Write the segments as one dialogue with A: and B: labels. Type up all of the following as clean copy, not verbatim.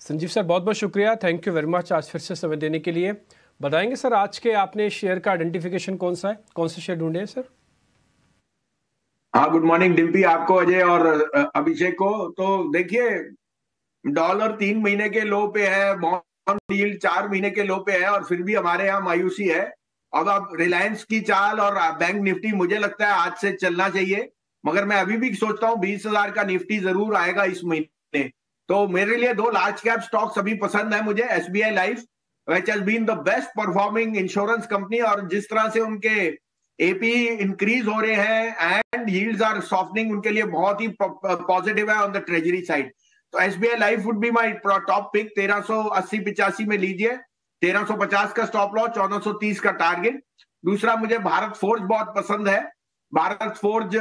A: Sanjeev sir, बहुत बहुत शुक्रिया, थैंक यू वेरी मच आज फिर से समय देने के लिए। बताएंगे सर, आज के आपने शेयर का आइडेंटिफिकेशन कौन सा है, कौन से शेयर ढूंढे हैं सर?
B: हाँ, गुड मॉर्निंग डिम्पी, आपको, अजय और अभिषेक को। तो देखिए, डॉलर 3 महीने के लो पे है, बॉन्ड यील्ड 4 महीने के लो पे है, और फिर भी हमारे यहाँ मायूसी है। अब रिलायंस की चाल और बैंक निफ्टी मुझे लगता है आज से चलना चाहिए, मगर मैं अभी भी सोचता हूँ 20,000 का निफ्टी जरूर आएगा इस महीने। तो मेरे लिए दो लार्ज कैप स्टॉक्स अभी पसंद है मुझे। SBI life which has been the best performing insurance company, और जिस तरह से उनके एपी इंक्रीज हो रहे हैं एंड यील्ड्स आर सॉफ्टनिंग, उनके लिए बहुत ही पॉजिटिव है ऑन द ट्रेजरी साइड। तो SBI life would be my top pick. 1380-85 में लीजिए, 1350 का स्टॉप लॉस, 1430 का टारगेट। दूसरा, मुझे भारत फोर्ज बहुत पसंद है। Bharat forge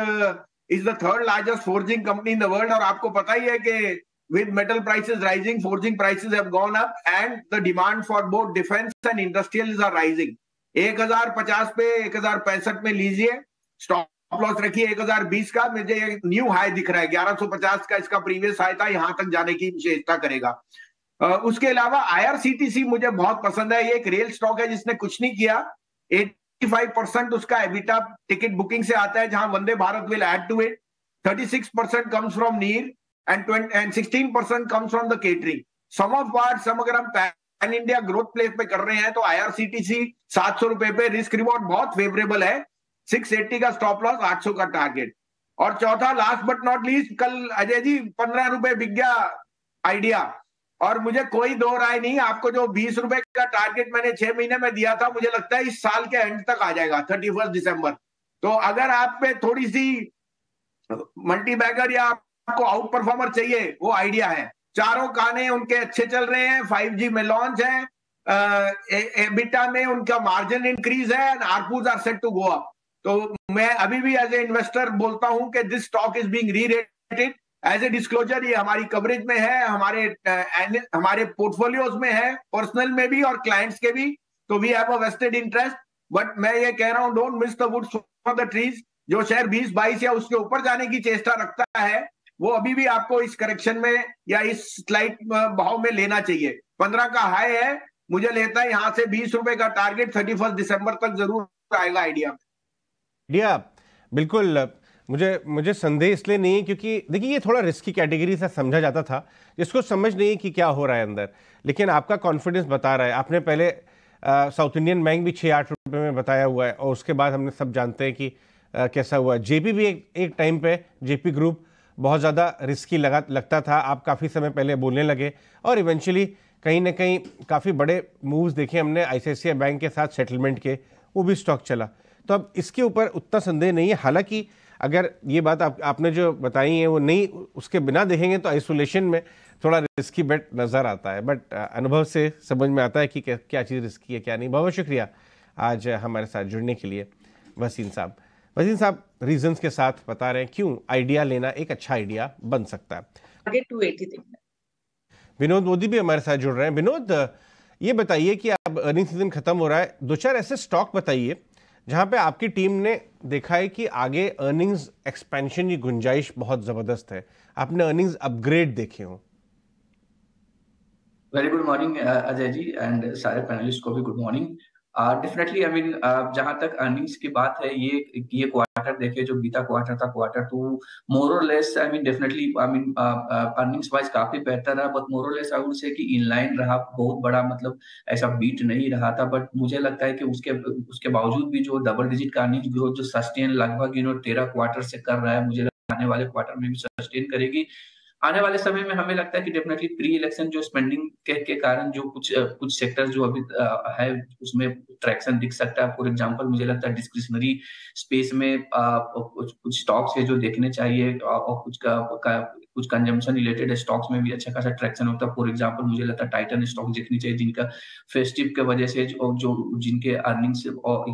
B: is the third largest forging company in the world, और आपको पता ही है कि with metal prices rising, forging prices have gone up and the demand for both defense and industrials are rising. 1050 पे 1065 में लीजिए, स्टॉप लॉस रखिए 1020 का। मुझे एक न्यू हाई दिख रहा है 1150 का, इसका प्रीवियस हाई था, यहां तक जाने की विशेषता करेगा। उसके अलावा आईआरसीटीसी मुझे बहुत पसंद है। ये एक रेल स्टॉक है जिसने कुछ नहीं किया। 85% उसका एबिटा टिकट बुकिंग से आता है, जहां Vande Bharat will add to it. 36% comes from नीर and 16% comes from the catering. Sum of parts, अगर हम पैन इंडिया ग्रोथ प्ले पे कर रहे हैं तो आईआरसीटीसी 700 रुपए पे, रिस्क रिवॉर्ड बहुत फेवरेबल है। 680 का स्टॉप लॉस, 800 का टारगेट। और चौथा, लास्ट बट नॉट लीस्ट, कल अजय जी 15 रुपए बिक गया आइडिया, और मुझे कोई दो राय नहीं। आपको जो 20 रुपए का टारगेट मैंने 6 महीने में दिया था, मुझे लगता है इस साल के एंड तक आ जाएगा, 31 दिसंबर। तो अगर आप पे थोड़ी सी मल्टी बैगर या आपको आउट परफॉर्मर चाहिए, वो आइडिया है। चारों गाने उनके अच्छे चल रहे हैं, 5G में लॉन्च है, एबिटा में उनका मार्जिन इंक्रीज है, and ARPUs are set to go up. तो मैं अभी भी एज ए इन्वेस्टर बोलता हूं कि this stock is being re-rated. As a disclosure, ये हमारी कवरेज में है, हमारे पोर्टफोलियोज में है, पर्सनल में भी और क्लाइंट्स के भी। तो we have a vested interest, but मैं ये कह रहा हूं, don't miss the woods for the trees. जो शेयर 20-22 या उसके ऊपर जाने की चेष्टा रखता है, वो अभी भी आपको इस करेक्शन में या इस स्लाइड भाव में लेना चाहिए। 15 का हाई है, मुझे लेता है यहां से 20 रुपए का टारगेट 31 दिसंबर तक जरूर आएगा आइडिया।
C: बिल्कुल, मुझे संदेह इसलिए नहीं है क्योंकि देखिए, ये थोड़ा रिस्की कैटेगरी से समझा जाता था, जिसको समझ नहीं कि क्या हो रहा है अंदर, लेकिन आपका कॉन्फिडेंस बता रहा है। आपने पहले साउथ इंडियन बैंक भी 6-8 रुपये में बताया हुआ है, और उसके बाद हमने सब जानते हैं कि कैसा हुआ। जेपी भी एक टाइम पे, जेपी ग्रुप बहुत ज़्यादा रिस्की लगता था, आप काफ़ी समय पहले बोलने लगे, और इवेंचुअली कहीं ना कहीं काफ़ी बड़े मूव्स देखे हमने आईसीआईसीआई बैंक के साथ सेटलमेंट के, वो भी स्टॉक चला। तो अब इसके ऊपर उतना संदेह नहीं है। हालांकि अगर ये बात आपने जो बताई है वो नहीं, उसके बिना देखेंगे तो आइसोलेशन में थोड़ा रिस्की बेट नज़र आता है, बट अनुभव से समझ में आता है कि क्या चीज़ रिस्की है क्या नहीं। बहुत शुक्रिया आज हमारे साथ जुड़ने के लिए वसीम साहब। वसीम साहब रीजंस के साथ बता रहे हैं क्यों आइडिया लेना एक अच्छा आइडिया बन सकता है। विनोद मोदी भी हमारे साथ जुड़ रहे हैं। विनोद, ये बताइए कि अब अर्निंग सीजन खत्म हो रहा है, 2-4 ऐसे स्टॉक बताइए जहां पे आपकी टीम ने देखा है कि आगे अर्निंग्स एक्सपेंशन की गुंजाइश बहुत जबरदस्त है, आपने अर्निंग्स अपग्रेड देखे हो।
D: Very good morning Ajay ji, and सारे पैनलिस्ट को भी good morning. Definitely, I mean जहां तक अर्निंग्स की बात है, ये क्वार्टर देखिए, जो बीता क्वार्टर था, Q2 मोर और less, I mean definitely, I mean earnings wise काफी बेहतर रहा, बट मोर और लेस आई वुड से कि इनलाइन रहा। बहुत बड़ा मतलब ऐसा बीट नहीं रहा था, बट मुझे लगता है कि उसके बावजूद भी जो डबल डिजिट का अर्निंग्स ग्रोथ जो सस्टेन लगभग 13 क्वार्टर से कर रहा है, मुझे आने वाले क्वार्टर में भी सस्टेन करेगी। आने वाले समय में हमें लगता है कि डेफिनेटली प्री इलेक्शन जो स्पेंडिंग के कारण जो कुछ सेक्टर्स जो अभी है, उसमें ट्रैक्शन दिख सकता है। फॉर एग्जांपल, मुझे लगता है डिस्क्रिशनरी स्पेस में कुछ स्टॉक्स है जो देखने चाहिए, और कुछ कंजम्पशन रिलेटेड स्टॉक्स में भी अच्छा खासा ट्रैक्शन होता है। फॉर एग्जांपल, मुझे लगता है टाइटन स्टॉक देखनी चाहिए, जिनका फेस्टिव के वजह से जो जिनके अर्निंग्स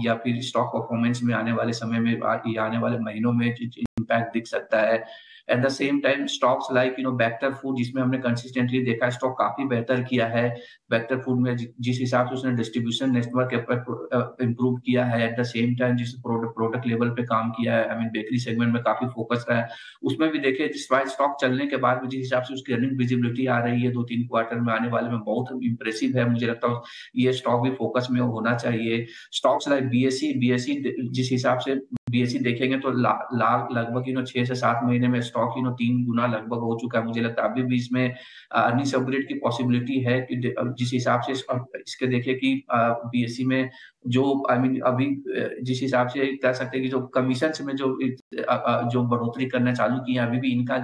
D: या फिर स्टॉक परफॉर्मेंस में आने वाले समय में या आने वाले महीनों में इम्पैक्ट दिख सकता है। At the same time stocks like Bector food, जिसमें हमने कंसिस्टेंटली देखा है स्टॉक काफी बेहतर किया है। बेक्टर फूड में जिस हिसाब से उसने डिस्ट्रीब्यूशन नेटवर्क इंप्रूव किया है, एट द सेम टाइम जिस प्रोडक्ट लेवल पे काम किया है, आई मीन बेकरी सेगमेंट में काफी फोकस रहा है, उसमें भी देखिए डिस्पाइट स्टॉक चलने के बाद भी जिस हिसाब से उसकी अर्निंग विजिबिलिटी आ रही है 2-3 क्वार्टर में आने वाले में बहुत इंप्रेसिव है। मुझे लगता है ये स्टॉक भी फोकस में होना चाहिए। स्टॉक्स लाइक बीएसई जिस हिसाब से बीएसई देखेंगे तो लगभग 6 से 7 महीने में स्टॉक 3 गुना लगभग हो चुका है। मुझे लगता है अभी भी इसमें अर्निंग्स अपग्रेड की पॉसिबिलिटी है कि जिस हिसाब से इसके देखे कि बीएसई में जो आई मीन अभी जिस हिसाब से कह सकते हैं कि जो कमीशन में जो बढ़ोतरी करना चालू की है, अभी भी इनका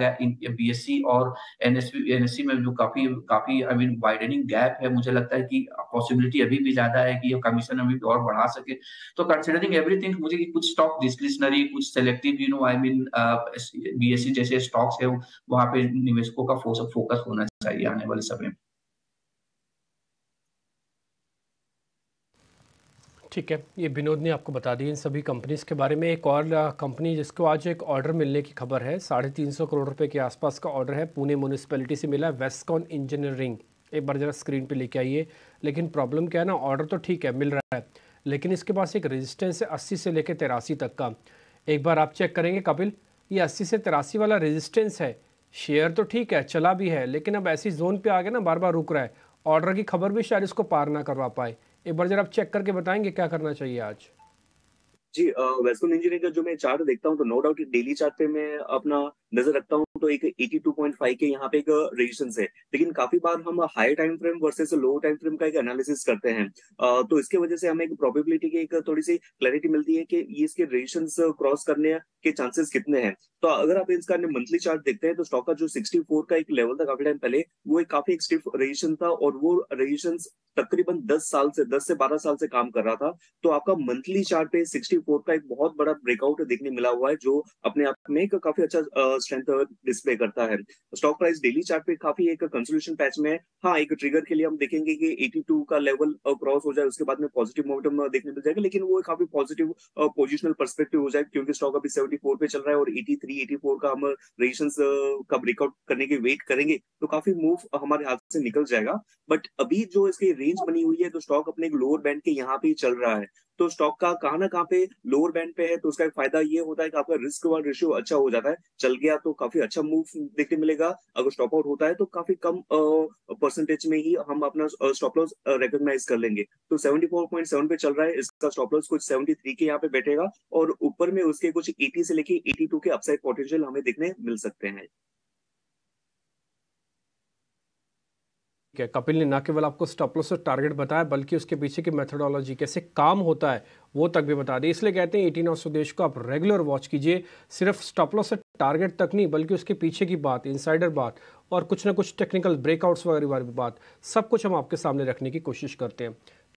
D: बीएसई और एनएससी में जो काफी आई मीन वाइडनिंग गैप है। मुझे लगता है कि पॉसिबिलिटी अभी भी ज्यादा है कि ये कमीशन अभी और बढ़ा सके। तो कंसिडरिंग एवरीथिंग मुझे कि कुछ स्टॉक डिस्क्रिशनरी, कुछ सेलेक्टिव आई मीन बीएसई जैसे स्टॉक्स है वहां पे निवेशकों का फोकस होना चाहिए आने वाले समय में।
A: ठीक है, ये विनोद ने आपको बता दी इन सभी कंपनीज़ के बारे में। एक और कंपनी जिसको आज एक ऑर्डर मिलने की खबर है, 350 करोड़ रुपए के आसपास का ऑर्डर है, पुणे म्यूनिसिपैलिटी से मिला है, वेस्कॉन इंजीनियरिंग। एक बार जरा स्क्रीन पे लेके आइए। लेकिन प्रॉब्लम क्या है ना, ऑर्डर तो ठीक है मिल रहा है, लेकिन इसके पास एक रेजिस्टेंस है 80 से लेकर 83 तक का। एक बार आप चेक करेंगे कपिल, ये 80 से 83 वाला रेजिस्टेंस है। शेयर तो ठीक है चला भी है, लेकिन अब ऐसी जोन पे आ गया ना, बार बार रुक रहा है। ऑर्डर की खबर भी शायद इसको पार ना करवा पाए। एक बार जरा आप चेक करके बताएंगे क्या करना चाहिए आज।
E: जी, वेस्कॉन इंजीनियरिंग का जो मैं चार्ट देखता हूँ तो नो डाउट डेली चार्ट पे मैं अपना नजर रखता हूँ तो एक 82.5 के यहाँ पे एक रेजिस्टेंस है। लेकिन काफी बार हम हाई टाइम फ्रेम वर्सेस लो टाइम फ्रेम का एक एनालिसिस करते हैं, तो इसके वजह से हमें एक प्रोबेबिलिटी की एक थोड़ी सी क्लैरिटी मिलती है कि ये इसके रेजिस्टेंस क्रॉस करने के चांसेस कितने हैं। तो अगर आप इसका मंथली चार्ट देखते हैं तो स्टॉक का जो 64 का एक लेवल था काफी टाइम पहले, वो एक काफी स्टिफ रेजिस्टेंस था और वो रेजिस्टेंस तकरीबन 10 से 12 साल से काम कर रहा था। तो आपका मंथली चार्ट पे 64 का एक बहुत बड़ा ब्रेकआउट देखने मिला हुआ है, जो अपने आप में एक काफी अच्छा स्ट्रेंथ डिस्प्ले करता है। स्टॉक प्राइस डेली चार्ट पे काफी एक कंसोलिडेशन पैच में, हाँ, एक ट्रिगर के लिए हम देखेंगे कि 82 का लेवल क्रॉस हो जाए, उसके बाद में पॉजिटिव मोमेंटम देखने मिल जाएगा, लेकिन वो काफी पॉजिटिव पोजिशनल पर्सपेक्टिव हो जाए क्योंकि स्टॉक अभी 74 पे चल रहा है और 83-84 का हम रेजिस्टेंस का ब्रेकआउट करने की वेट करेंगे तो काफी मूव हमारे हाथ से निकल जाएगा। बट अभी जो इसकी रेंज बनी हुई है तो स्टॉक अपने एक लोअर बैंड के यहाँ पे ही चल रहा है। तो स्टॉक का कहाँ ना कहाँ पे लोअर बैंड पे है तो उसका एक फायदा ये होता है कि आपका रिस्क वाला रेशियो अच्छा हो जाता है। चल गया तो काफी अच्छा मूव देखने मिलेगा, अगर स्टॉप आउट होता है तो काफी कम परसेंटेज में ही हम अपना स्टॉप लॉस रिकॉग्नाइज कर लेंगे। तो 74.7 पे चल रहा है, इसका स्टॉप लॉस कुछ 73 के यहाँ पे बैठेगा और ऊपर में उसके कुछ 80 से लेके 82 के अपसाइड पोटेंशियल हमें देखने मिल सकते हैं।
A: कपिल ने न केवल आपको स्टॉप लॉस और टारगेट बताया, बल्कि उसके पीछे की मेथोडोलॉजी कैसे काम होता है वो तक भी बता दी। इसलिए कहते हैं 18 स्वदेश को आप रेगुलर वॉच कीजिए, सिर्फ स्टॉप लॉस और टारगेट तक नहीं, बल्कि उसके पीछे की बात, इनसाइडर बात और कुछ ना कुछ टेक्निकल ब्रेकआउट्स वगैरह बात, सब कुछ हम आपके सामने रखने की कोशिश करते हैं।